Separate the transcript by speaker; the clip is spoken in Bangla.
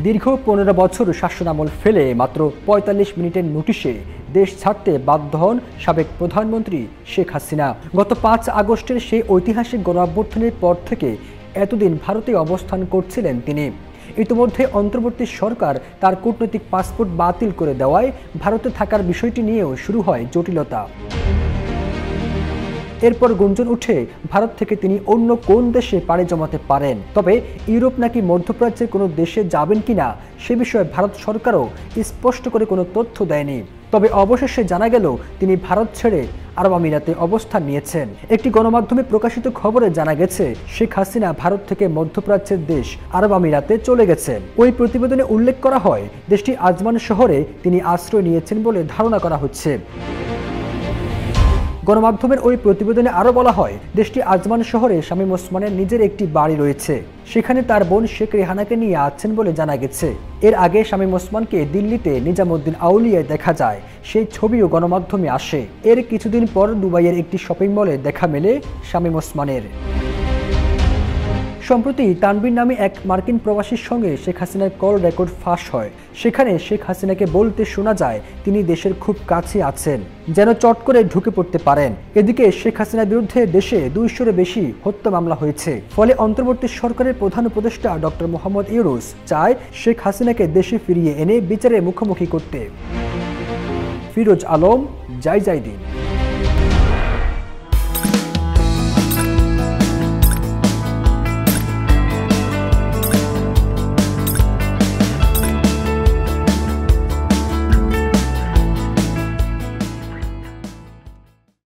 Speaker 1: দীর্ঘ 15 বছর শাসনামল ফেলে মাত্র ৪৫ মিনিটের নোটিশে দেশ ছাড়তে বাধ্য হন সাবেক প্রধানমন্ত্রী শেখ হাসিনা। গত ৫ আগস্টের সেই ঐতিহাসিক গণঅভ্যুত্থানের পর থেকে এতদিন ভারতে অবস্থান করছিলেন তিনি। ইতিমধ্যে অন্তর্বর্তী সরকার তার কূটনৈতিক পাসপোর্ট বাতিল করে দেওয়ায় ভারতে থাকার বিষয়টি নিয়েও শুরু হয় জটিলতা। এরপর গুঞ্জন উঠে ভারত থেকে তিনি অন্য কোন দেশে পাড়ি জমাতে পারেন, তবে ইউরোপ নাকি মধ্যপ্রাচ্যের কোনো দেশে যাবেন কিনা সে বিষয়ে ভারত সরকারও স্পষ্ট করে কোনো তথ্য দেয়নি। তবে অবশেষে জানা গেল তিনি ভারত ছেড়ে আরব আমিরাতে অবস্থান নিয়েছেন। একটি গণমাধ্যমে প্রকাশিত খবরে জানা গেছে শেখ হাসিনা ভারত থেকে মধ্যপ্রাচ্যের দেশ আরব আমিরাতে চলে গেছেন। ওই প্রতিবেদনে উল্লেখ করা হয় দেশটি আজমান শহরে তিনি আশ্রয় নিয়েছেন বলে ধারণা করা হচ্ছে। গণমাধ্যমের ওই প্রতিবেদনে আরও বলা হয় দেশটি আজমান শহরে শামীম ওসমানের নিজের একটি বাড়ি রয়েছে, সেখানে তার বোন শেখ রেহানাকে নিয়ে আছেন বলে জানা গেছে। এর আগে শামীম ওসমানকে দিল্লিতে নিজামুদ্দিন আউলিয়ায় দেখা যায়, সেই ছবিও গণমাধ্যমে আসে। এর কিছুদিন পর দুবাইয়ের একটি শপিং মলে দেখা মেলে শামীম ওসমানের। সম্প্রতি তানভীর নামে এক মার্কিন প্রবাসীর সঙ্গে শেখ হাসিনার কল রেকর্ড ফাঁস হয়। সেখানে শেখ হাসিনাকে বলতে শোনা যায় তিনি দেশের খুব কাছে আছেন, যেন চট করে ঢুকে পড়তে পারেন। এদিকে শেখ হাসিনার বিরুদ্ধে দেশে ২০০-এর বেশি হত্যা মামলা হয়েছে। ফলে অন্তর্বর্তী সরকারের প্রধান উপদেষ্টা ডক্টর মোহাম্মদ ইউনূস চায় শেখ হাসিনাকে দেশে ফিরিয়ে এনে বিচারের মুখোমুখি করতে। ফিরোজ আলম, জয় জয় দিন।